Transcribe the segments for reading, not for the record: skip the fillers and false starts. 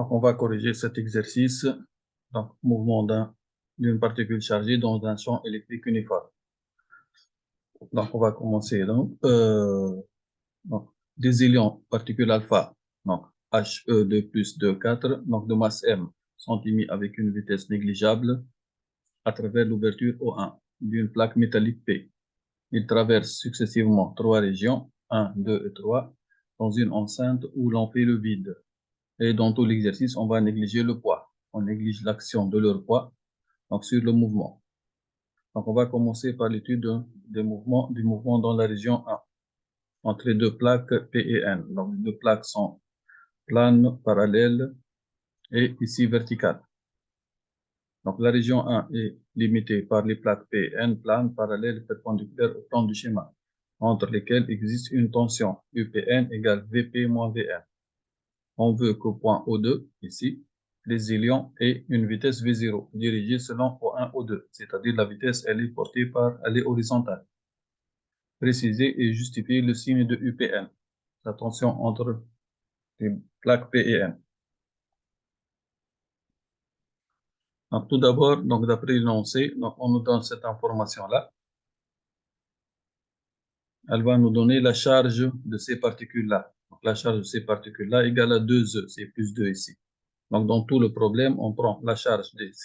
Donc, on va corriger cet exercice. Donc, mouvement d'une particule chargée dans un champ électrique uniforme. Donc, on va commencer. Donc, des ions, particules alpha, donc He2 plus 2, 4, donc de masse M, sont émis avec une vitesse négligeable à travers l'ouverture O1 d'une plaque métallique P. Ils traversent successivement 3 régions, 1, 2 et 3, dans une enceinte où l'on fait le vide. Et dans tout l'exercice, on va négliger le poids. On néglige l'action de leur poids donc sur le mouvement. Donc, on va commencer par l'étude du mouvement dans la région 1, entre les deux plaques P et N. Donc, les deux plaques sont planes, parallèles et ici verticales. Donc, la région 1 est limitée par les plaques P et N, planes, parallèles, perpendiculaires au plan du schéma, entre lesquelles existe une tension UPN égale VP moins VN. On veut qu'au point O2, ici, les ions aient une vitesse V0 dirigée selon O1, O2, c'est-à-dire la vitesse, elle est horizontale. Préciser et justifier le signe de UPN, la tension entre les plaques P et N. Donc, tout d'abord, donc d'après l'énoncé, donc on nous donne cette information-là. Elle va nous donner la charge de ces particules-là. Donc, la charge de ces particules-là égale à 2E, c'est plus 2 ici. Donc, dans tout le problème, on prend la charge des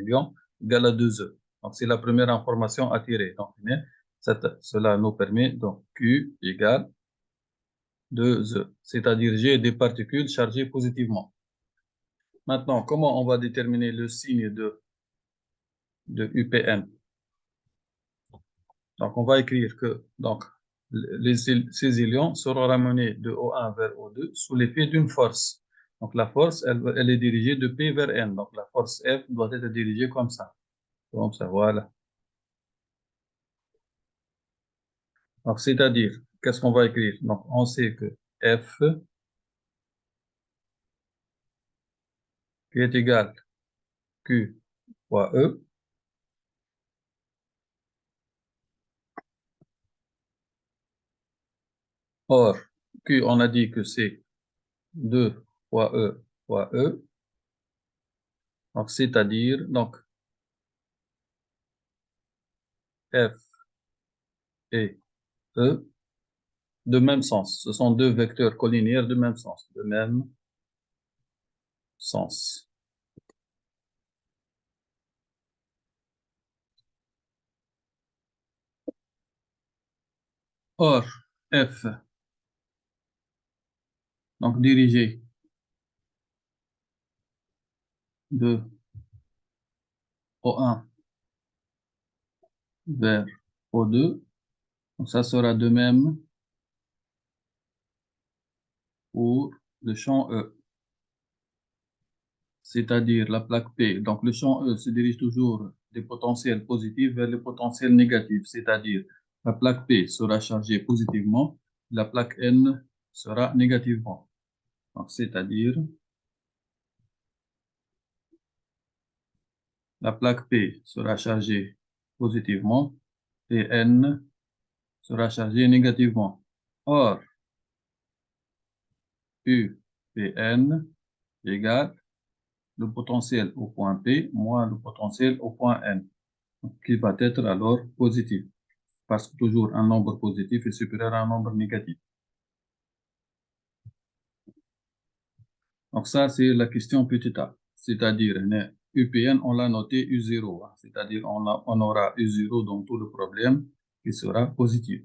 ions égale à 2E. Donc, c'est la première information à tirer. Donc, cela nous permet, donc, Q égale 2E, c'est-à-dire j'ai des particules chargées positivement. Maintenant, comment on va déterminer le signe de UPN? Donc, on va écrire que donc, ces ions seront ramenés de O1 vers O2 sous l'effet d'une force. Donc, la force, elle est dirigée de P vers N. Donc, la force F doit être dirigée comme ça. Comme ça, voilà. Donc, c'est-à-dire, qu'est-ce qu'on va écrire? Donc, on sait que F qui est égal Q fois E. Or, Q, on a dit que c'est 2 fois E fois E. Donc, c'est-à-dire, donc, F et E de même sens. Ce sont deux vecteurs collinaires de même sens. De même sens. Or, F, donc dirigé de O1 vers O2, donc ça sera de même pour le champ E, c'est-à-dire la plaque P. Donc le champ E se dirige toujours des potentiels positifs vers les potentiels négatifs, c'est-à-dire la plaque P sera chargée positivement, la plaque N sera négativement. Donc c'est-à-dire la plaque P sera chargée positivement et N sera chargée négativement. Or, U et N égale le potentiel au point P moins le potentiel au point N, qui va être alors positif, parce que toujours un nombre positif est supérieur à un nombre négatif. Donc ça, c'est la question petit a, c'est-à-dire UPN, on l'a noté U0, c'est-à-dire on aura U0 dans tout le problème qui sera positif.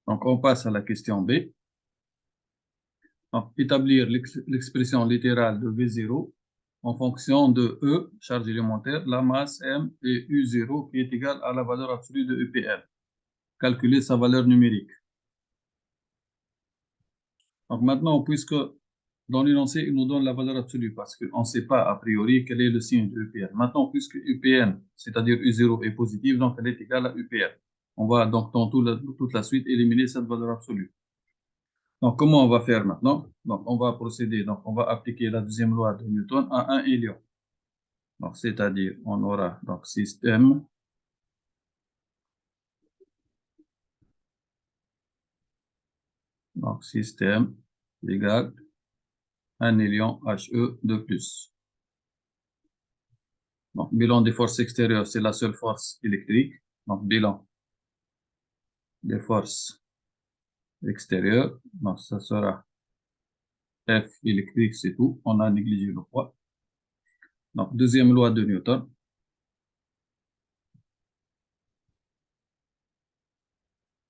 Donc on passe à la question B. Donc, établir l'expression littérale de V0 en fonction de E, charge élémentaire, la masse M et U0 qui est égale à la valeur absolue de EPL. Calculer sa valeur numérique. Donc maintenant, puisque dans l'énoncé, il nous donne la valeur absolue parce qu'on ne sait pas a priori quel est le signe de EPL. Maintenant, puisque UPN, c'est-à-dire U0 est positive, donc elle est égale à UPL. On va donc dans toute la suite éliminer cette valeur absolue. Donc, comment on va faire maintenant? Donc, on va procéder, donc on va appliquer la deuxième loi de Newton à un hélium. Donc, c'est-à-dire, on aura donc système Donc, système égale 1 million HE de plus. Donc, bilan des forces extérieures, c'est la seule force électrique. Donc, bilan des forces extérieures. Donc, ça sera F électrique, c'est tout. On a négligé le poids. Donc, deuxième loi de Newton.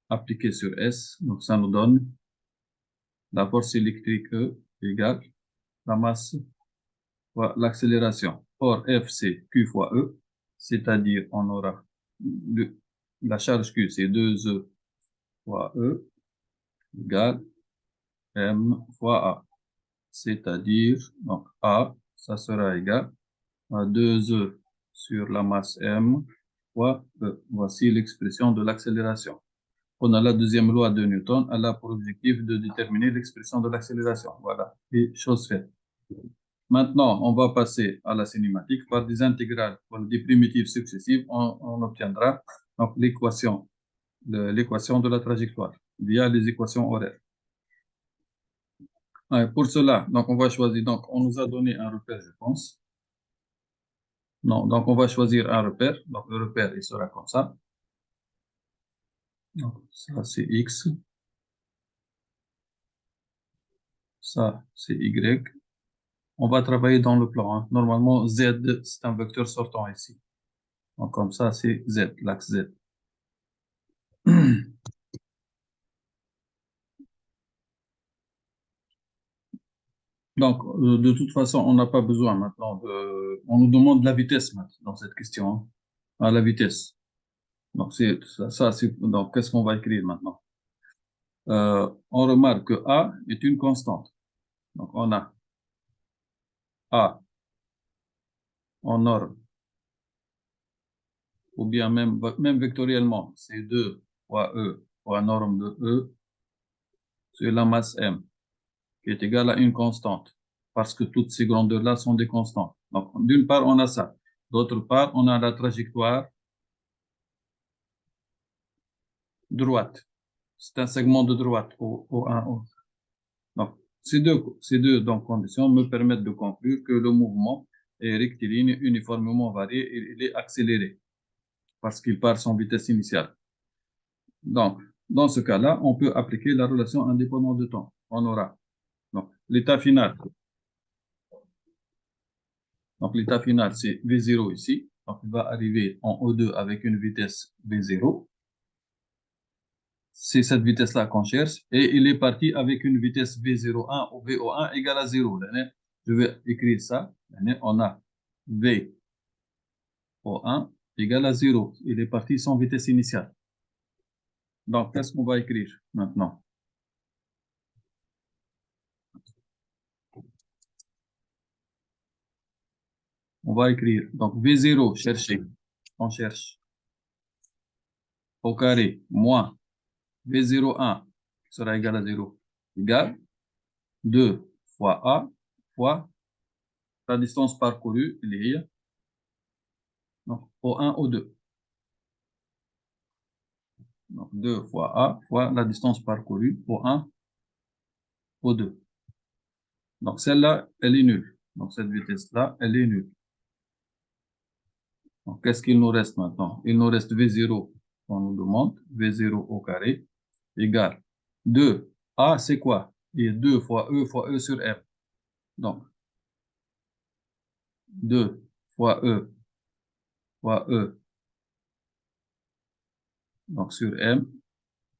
Appliquée sur S. Donc, ça nous donne la force électrique E égale la masse fois l'accélération. Or, F, c'est Q fois E. C'est-à-dire, on aura la charge Q, c'est 2E fois E égale M fois A. C'est-à-dire, donc A, ça sera égal à 2E sur la masse M fois E. Voici l'expression de l'accélération. On a la deuxième loi de Newton, elle a pour objectif de déterminer l'expression de l'accélération. Voilà, et chose faite. Maintenant, on va passer à la cinématique. Par des intégrales pour des primitives successives, on obtiendra donc l'équation de la trajectoire via les équations horaires. Ouais, pour cela, donc on va choisir, donc on nous a donné un repère, je pense. Non, donc on va choisir un repère. Donc le repère, il sera comme ça. Donc ça, c'est X. Ça, c'est Y. On va travailler dans le plan, hein. Normalement, Z, c'est un vecteur sortant ici. Donc comme ça, c'est Z, l'axe Z. Donc, de toute façon, on n'a pas besoin maintenant de... On nous demande la vitesse maintenant dans cette question, hein. Ah, la vitesse. Donc, c'est ça, donc, qu'est-ce qu'on va écrire maintenant? On remarque que A est une constante. Donc, on a A en norme, ou bien même vectoriellement, c'est 2 fois E fois norme de E sur la masse M, qui est égale à une constante, parce que toutes ces grandeurs-là sont des constantes. Donc, d'une part, on a ça. D'autre part, on a la trajectoire droite. C'est un segment de droite au 1. Donc, ces deux donc, conditions me permettent de conclure que le mouvement est rectiligne, uniformément varié et il est accéléré parce qu'il part sans vitesse initiale. Donc, dans ce cas-là, on peut appliquer la relation indépendante de temps. On aura donc l'état final. Donc, l'état final, c'est V0 ici. Donc, il va arriver en O2 avec une vitesse V0. C'est cette vitesse-là qu'on cherche. Et il est parti avec une vitesse V01 ou VO1 égale à 0. Je vais écrire ça. On a VO1 égale à 0. Il est parti sans vitesse initiale. Donc, qu'est-ce qu'on va écrire maintenant? On va écrire. Donc, V0, chercher. On cherche au carré moins V01 qui sera égal à 0 égale 2 fois A fois la distance parcourue, il est hier. Donc, O1, O2. Donc, 2 fois A fois la distance parcourue, O1, O2. Donc, celle-là, elle est nulle. Donc, cette vitesse-là, elle est nulle. Donc, qu'est-ce qu'il nous reste maintenant? Il nous reste V0 qu'on nous demande, V0 au carré, égale 2. A, c'est quoi? Il y a 2 fois E sur M. Donc, 2 fois E fois E, donc sur M,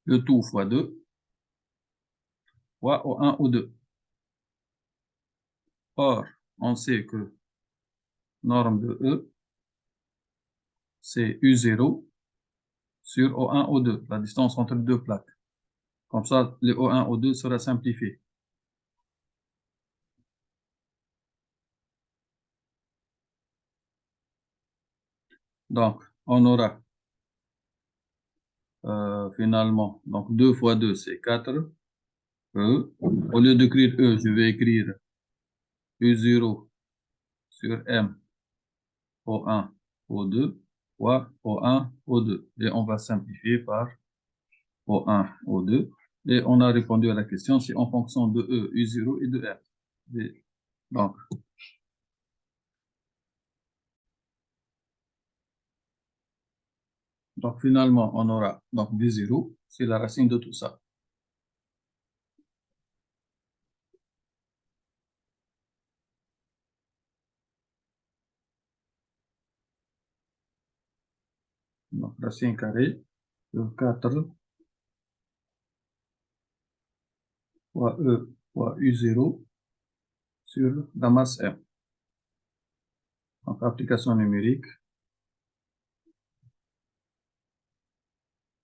le tout fois 2, fois O1, O2. Or, on sait que norme de E, c'est U0 sur O1, O2, la distance entre deux plaques. Comme ça, le O1, O2 sera simplifié. Donc, on aura finalement, donc 2 fois 2, c'est 4 E. Au lieu d'écrire E, je vais écrire U0 sur M, O1, O2, fois O1, O2. Et on va simplifier par O1, O2 Et on a répondu à la question, c'est en fonction de E, U0 et de R. Et donc, finalement, on aura donc V0, c'est la racine de tout ça. Donc, racine carrée de 4 fois E fois U0 sur la masse M. Donc, application numérique,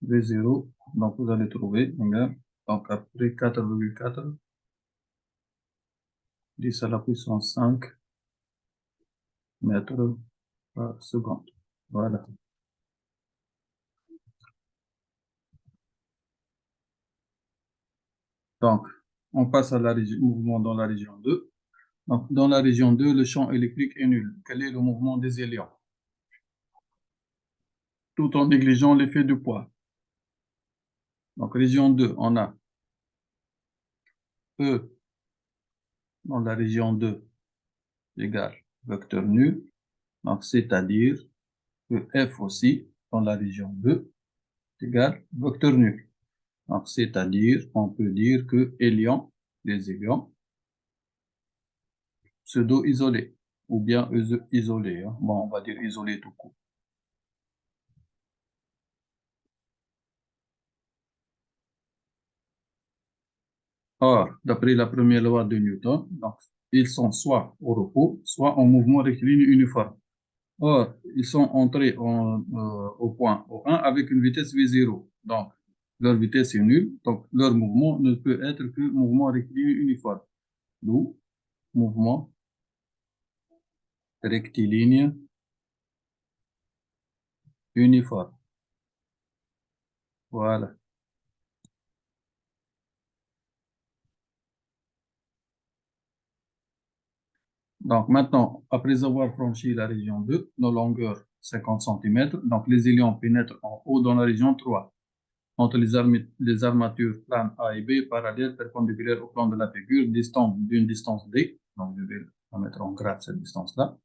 V0, donc vous allez trouver, regarde, donc après 4,4, 10 à la puissance 5 mètres par seconde. Voilà. Donc, on passe à la région, mouvement dans la région 2. Donc, dans la région 2, le champ électrique est nul. Quel est le mouvement des éléons? Tout en négligeant l'effet du poids. Donc, région 2, on a E dans la région 2 égale vecteur nul. Donc, c'est-à-dire que F aussi dans la région 2 égale vecteur nul. Donc, c'est-à-dire, on peut dire que élion, les élions, pseudo-isolés, ou bien isolés. Hein. Bon, on va dire isolés tout court. Or, d'après la première loi de Newton, donc, ils sont soit au repos, soit en mouvement rectiligne uniforme. Or, ils sont entrés au point O1 avec une vitesse V0. Donc, leur vitesse est nulle. Donc, leur mouvement ne peut être que mouvement rectiligne uniforme. D'où mouvement rectiligne uniforme. Voilà. Donc, maintenant, après avoir franchi la région 2, nos longueurs 50 cm, donc les élions pénètrent en haut dans la région 3. Entre les armatures planes A et B, parallèles, perpendiculaires au plan de la figure, distante d'une distance D, donc je vais la mettre en graphe cette distance-là,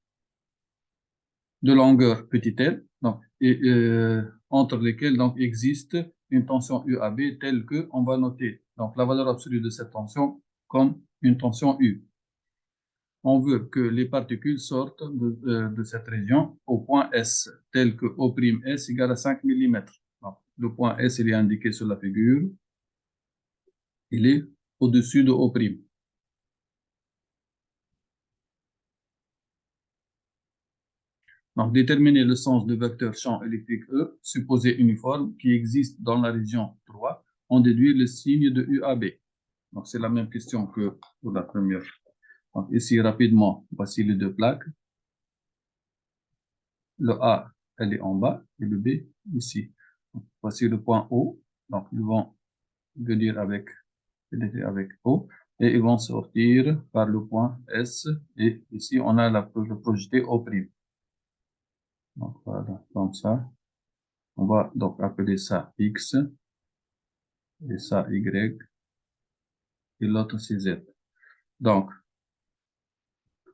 de longueur petit l, donc, et, entre lesquelles donc, existe une tension UAB telle que on va noter donc, la valeur absolue de cette tension comme une tension U. On veut que les particules sortent de cette région au point S, tel que O'S égale à 5 mm. Donc, le point S, il est indiqué sur la figure. Il est au-dessus de O'. Donc, déterminer le sens du vecteur champ électrique E, supposé uniforme, qui existe dans la région 3, on déduit le signe de UAB. Donc, c'est la même question que pour la première. Donc, ici, rapidement, voici les deux plaques. Le A, elle est en bas, et le B, ici. Donc, voici le point O. Donc, ils vont venir avec O, et ils vont sortir par le point S, et ici, on a le projeté O'. Donc, voilà, comme ça. On va donc appeler ça X, et ça Y, et l'autre c'est Z. Donc,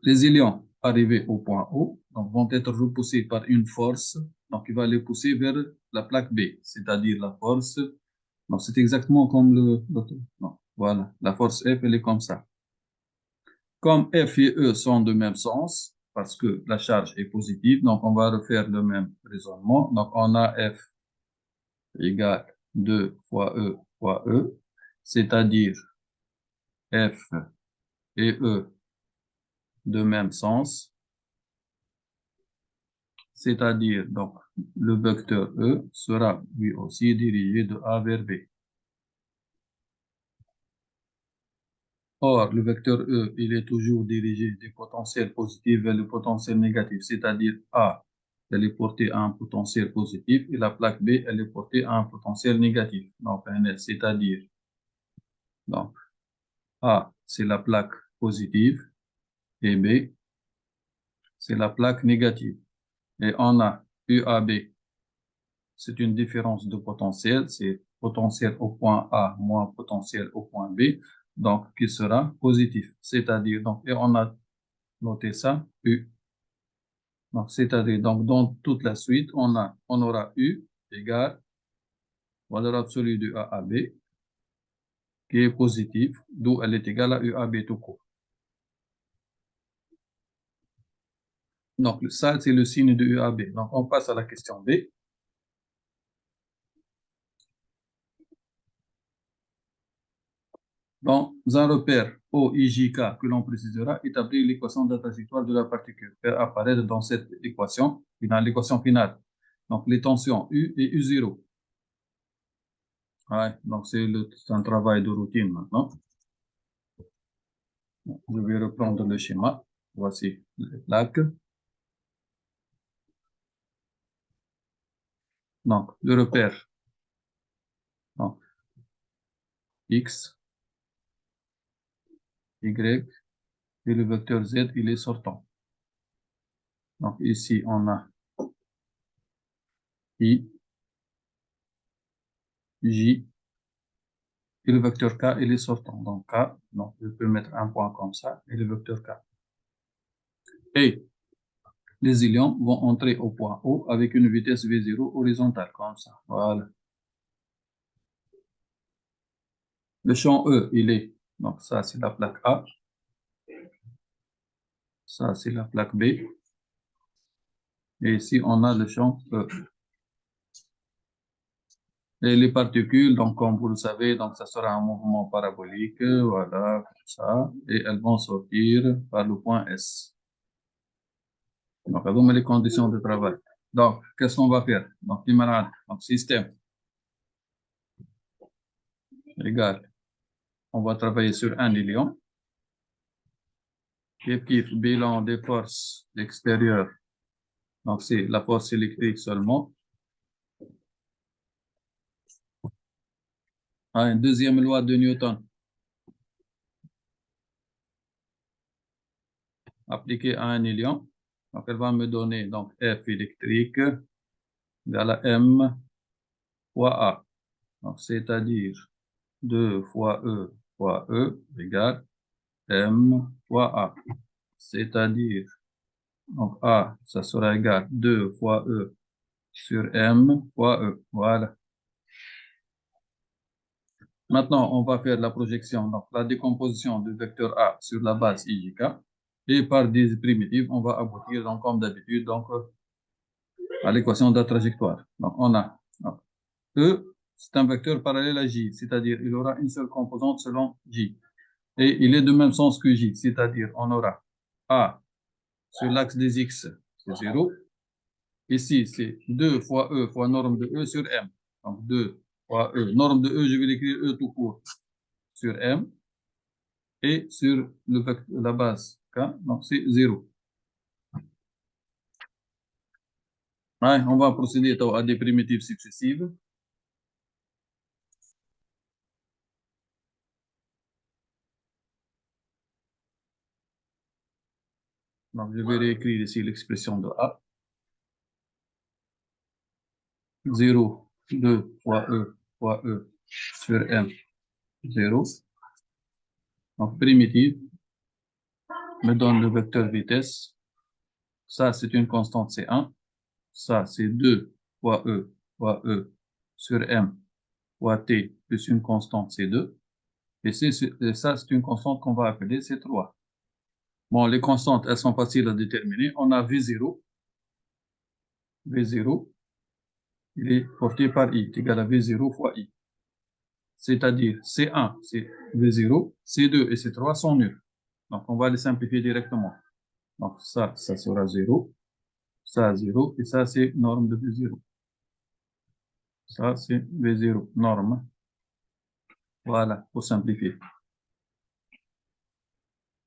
les élions arrivés au point O donc, vont être repoussés par une force, donc il va les pousser vers la plaque B, c'est-à-dire la force, donc c'est exactement comme l'autre. Voilà, la force F, elle est comme ça. Comme F et E sont de même sens, parce que la charge est positive, donc on va refaire le même raisonnement. Donc, on a F égale 2 fois E, c'est-à-dire F et E de même sens, c'est-à-dire donc le vecteur E sera lui aussi dirigé de A vers B. Or, le vecteur E, il est toujours dirigé du potentiel positif vers le potentiel négatif, c'est-à-dire A, elle est portée à un potentiel positif et la plaque B, elle est portée à un potentiel négatif. Donc, c'est-à-dire, donc, A, c'est la plaque positive et B, c'est la plaque négative. Et on a UAB c'est une différence de potentiel, c'est potentiel au point A moins potentiel au point B, donc qui sera positif. C'est-à-dire, donc, et on a noté ça, U. Donc, c'est-à-dire, donc, dans toute la suite, on aura U égale valeur absolue de A à B, qui est positive, d'où elle est égale à U à B tout court. Donc, ça, c'est le signe de U à B. Donc, on passe à la question B. Dans un repère OIJK que l'on précisera, établir l'équation de la trajectoire de la particule. Faire apparaître dans cette équation, dans l'équation finale. Donc, les tensions U et U0. Ouais, donc, c'est un travail de routine maintenant. Je vais reprendre le schéma. Voici les plaques. Donc, le repère. Donc, X, Y, et le vecteur Z, il est sortant. Donc, ici, on a I, J, et le vecteur K, il est sortant. Donc, K, donc, je peux mettre un point comme ça, et le vecteur K. Et les ions vont entrer au point O avec une vitesse V0 horizontale, comme ça. Voilà. Le champ E, il est, donc ça, c'est la plaque A. Ça, c'est la plaque B. Et ici, on a le champ E. Et les particules, donc, comme vous le savez, donc, ça sera un mouvement parabolique, voilà, comme ça. Et elles vont sortir par le point S. Donc, on met les conditions de travail. Donc, qu'est-ce qu'on va faire? Donc, donc, système égal. On va travailler sur un ion. Kiff, bilan des forces extérieures. Donc, c'est la force électrique seulement. Une deuxième loi de Newton. Appliquée à un ion. Donc, elle va me donner donc F électrique égale à M fois A. Donc, c'est-à-dire 2 fois E égale M fois A. C'est-à-dire, donc A, ça sera égal 2 fois E sur M fois E. Voilà. Maintenant, on va faire la projection, donc la décomposition du vecteur A sur la base IJK. Et par des primitives, on va aboutir, donc, comme d'habitude, donc, à l'équation de la trajectoire. Donc, on a donc, E, c'est un vecteur parallèle à J, c'est-à-dire il aura une seule composante selon J. Et il est de même sens que J, c'est-à-dire on aura A sur l'axe des X, c'est 0. Ici, c'est 2 fois E fois norme de E sur M. Donc, 2 fois E. Norme de E, je vais l'écrire E tout court sur M. Et sur la base K, donc c'est 0. Ouais, on va procéder à des primitives successives. Donc, je vais réécrire ici l'expression de A. 0, 2 fois E sur M, 0. Donc, primitive me donne le vecteur vitesse. Ça, c'est une constante C1. Ça, c'est 2 fois E sur M fois T plus une constante C2. Et ça, c'est une constante qu'on va appeler C3. Bon, les constantes, elles sont faciles à déterminer. On a V0. V0, il est porté par I, est égal à V0 fois I. C'est-à-dire C1, c'est V0, C2 et C3 sont nuls. Donc, on va les simplifier directement. Donc, ça sera 0. Ça, 0. Et ça, c'est norme de V0. Ça, c'est V0, norme. Voilà, pour simplifier.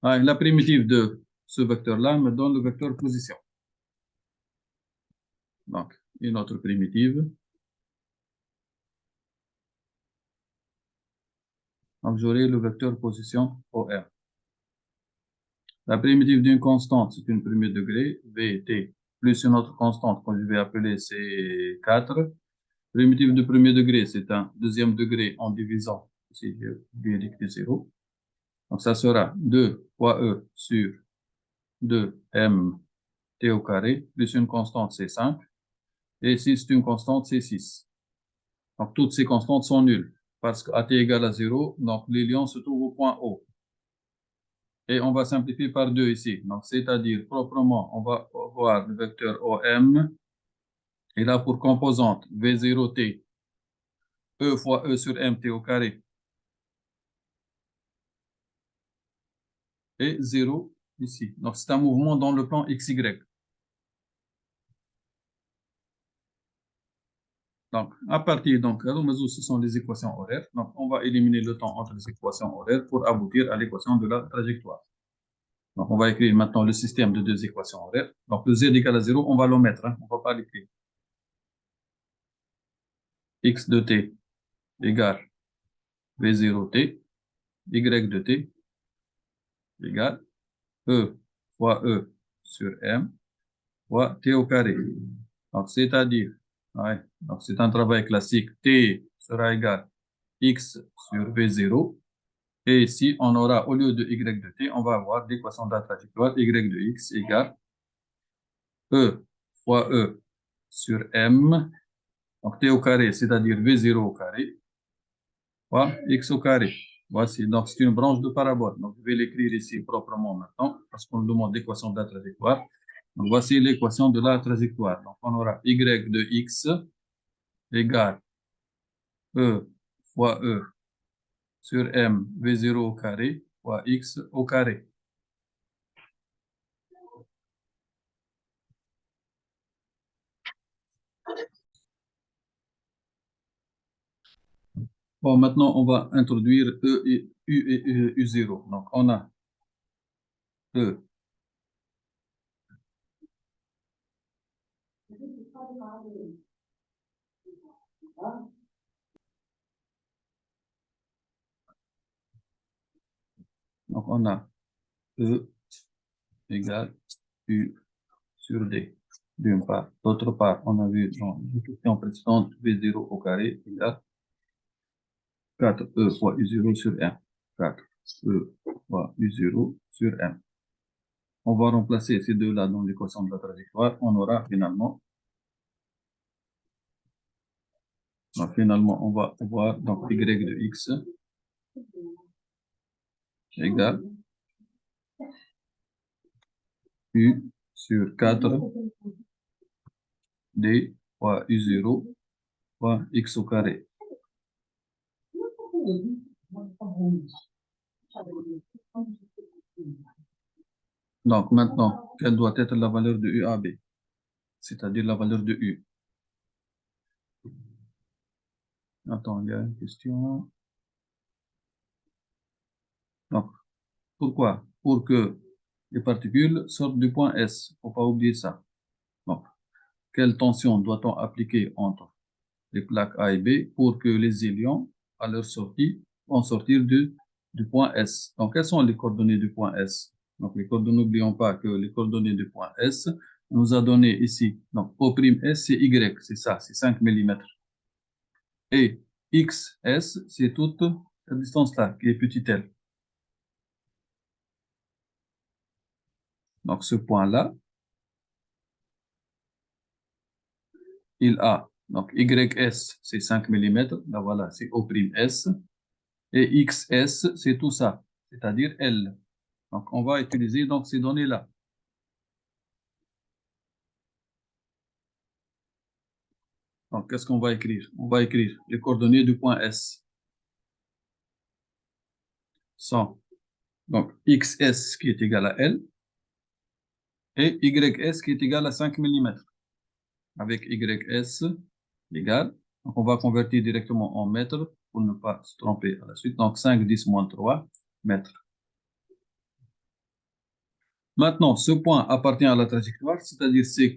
La primitive de ce vecteur-là me donne le vecteur position. Donc, une autre primitive. Donc, j'aurai le vecteur position OR. La primitive d'une constante, c'est une premier degré, VT, plus une autre constante que je vais appeler C4. Primitif de premier degré, c'est un deuxième degré en divisant, si j'ai oublié d'écrire 0. Donc, ça sera 2 fois E sur 2m t au carré, plus une constante, c'est 5. Et si c'est une constante, c'est 6. Donc, toutes ces constantes sont nulles. Parce qu'à t égale à 0, donc l'élion se trouve au point O. Et on va simplifier par 2 ici. Donc, c'est-à-dire, proprement, on va voir le vecteur OM. Il a pour composante V0t, E fois E sur mt au carré. Et 0 ici. Donc, c'est un mouvement dans le plan XY. Donc, à partir, donc, ce sont les équations horaires. Donc, on va éliminer le temps entre les équations horaires pour aboutir à l'équation de la trajectoire. Donc, on va écrire maintenant le système de deux équations horaires. Donc, le z égale à 0, on va l'omettre. On ne va pas l'écrire. X de t égale V0t, Y de t égale E fois E sur M fois t au carré. Donc, c'est-à-dire, ouais, donc c'est un travail classique. T sera égal X sur V0. Et ici, on aura, au lieu de Y de t, on va avoir l'équation de la trajectoire Y de X égale E fois E sur M. Donc, t au carré, c'est-à-dire V0 au carré, fois X au carré. Voici, donc c'est une branche de parabole. Donc, je vais l'écrire ici proprement maintenant, parce qu'on nous demande l'équation de la trajectoire. Donc, voici l'équation de la trajectoire. Donc, on aura Y de X égale E fois E sur M V0 au carré fois X au carré. Bon, maintenant, on va introduire E et U et U0. Donc, on a E. Donc, on a E égale U sur D, d'une part. D'autre part, on a vu dans la question précédente, V0 au carré égale 4E fois U0 sur M. 4E fois U0 sur M. On va remplacer ces deux-là dans l'équation de la trajectoire. On aura finalement, on va avoir donc Y de X égale U sur 4D fois U0 fois X au carré. Donc maintenant, quelle doit être la valeur de UAB? C'est-à-dire la valeur de U. Attends, il y a une question. Donc, pourquoi? Pour que les particules sortent du point S. Il ne faut pas oublier ça. Donc, quelle tension doit-on appliquer entre les plaques A et B pour que les ions, à leur sortie, vont sortir du point S? Donc, quelles sont les coordonnées du point S? Donc, les coordonnées, n'oublions pas que les coordonnées du point S nous a donné ici. Donc, O'S, c'est Y, c'est ça, c'est 5 mm. Et XS, c'est toute cette distance-là, qui est petit l. Donc, ce point-là, il a, donc YS, c'est 5 mm, là voilà, c'est O'S, et XS, c'est tout ça, c'est-à-dire L. Donc, on va utiliser donc ces données-là. Donc, qu'est-ce qu'on va écrire? On va écrire les coordonnées du point S. Sont, donc, XS qui est égal à L, et YS qui est égal à 5 mm. Avec YS égale, donc on va convertir directement en mètres pour ne pas se tromper à la suite. Donc 5, 10 moins 3 mètres. Maintenant, ce point appartient à la trajectoire, c'est-à-dire ses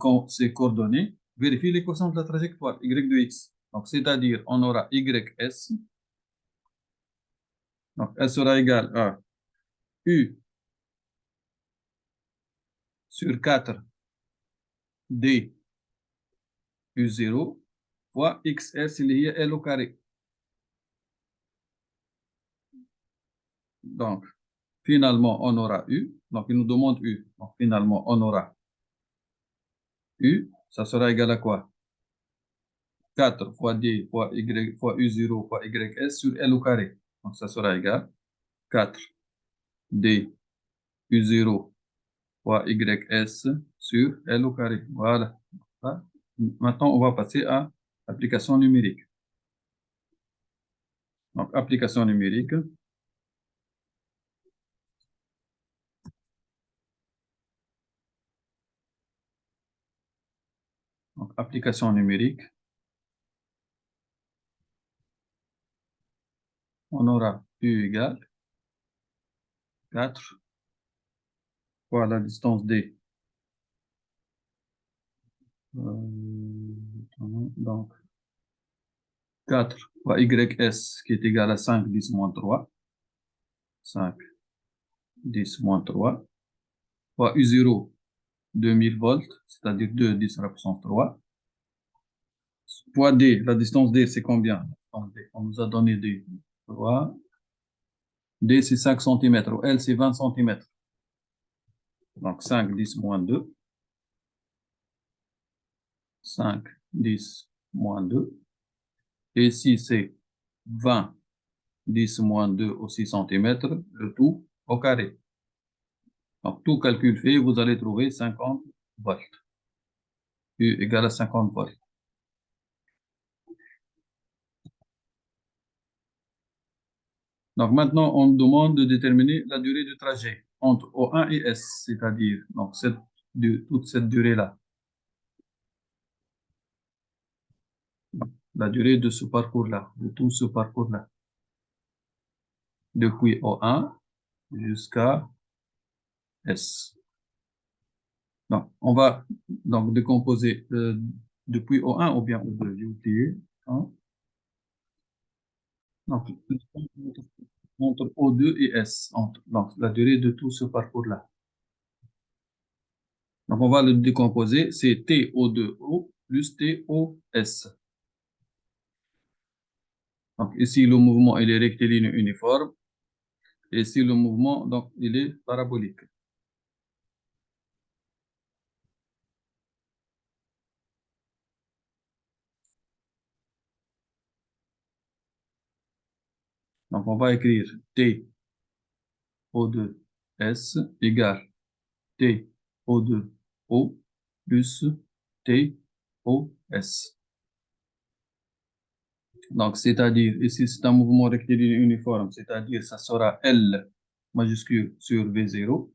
coordonnées. Vérifie l'équation de la trajectoire, y de x. Donc, c'est-à-dire, on aura ys, donc elle sera égale à u sur 4 d u0 fois XS اللي هي L au carré. Donc, finalement, on aura U. Donc, il nous demande U. Donc, finalement, on aura U. Ça sera égal à quoi? 4 fois D fois Y fois U0 fois YS sur L au carré. Donc, ça sera égal 4 D U0 fois YS sur L au carré. Voilà. Maintenant, on va passer à application numérique. Donc, application numérique. Donc, application numérique. On aura U égale 4 fois la distance D. Donc, 4 fois YS qui est égal à 5, 10, moins 3. 5, 10, moins 3. Fois U0, 2000 volts, c'est-à-dire 2, 10 à la puissance 3. Fois D, la distance D, c'est combien? On nous a donné D. 3. D, c'est 5 cm. L, c'est 20 cm. Donc, 5, 10, moins 2. 5, 10, moins 2. Et ici, c'est 20, 10, moins 2 au 6 cm, le tout au carré. Donc, tout calcul fait, vous allez trouver 50 volts. U égale à 50 volts. Donc, maintenant, on demande de déterminer la durée du trajet entre O1 et S, c'est-à-dire donc toute cette durée-là. La durée de ce parcours-là, de tout ce parcours-là. Depuis O1 jusqu'à S. Donc, on va donc décomposer depuis O1 ou bien O2, j'ai oublié. Hein? Donc, entre O2 et S, donc la durée de tout ce parcours-là. Donc, on va le décomposer, c'est TO2O plus TOS. Donc, ici, le mouvement, il est rectiligne uniforme. Et ici, le mouvement, donc, il est parabolique. Donc, on va écrire T O2S égale T O2O plus TOS. Donc, c'est-à-dire, ici, c'est un mouvement rectiligne uniforme, c'est-à-dire, ça sera L majuscule sur V0.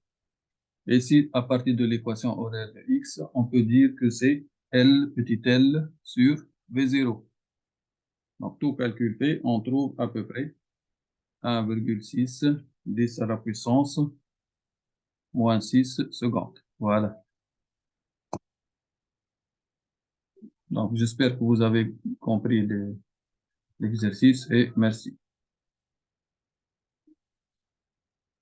Et ici, à partir de l'équation horaire de X, on peut dire que c'est L petit l sur V0. Donc, tout calcul fait, on trouve à peu près 1,6 10 à la puissance moins 6 secondes. Voilà. Donc, j'espère que vous avez compris l'exercice et merci.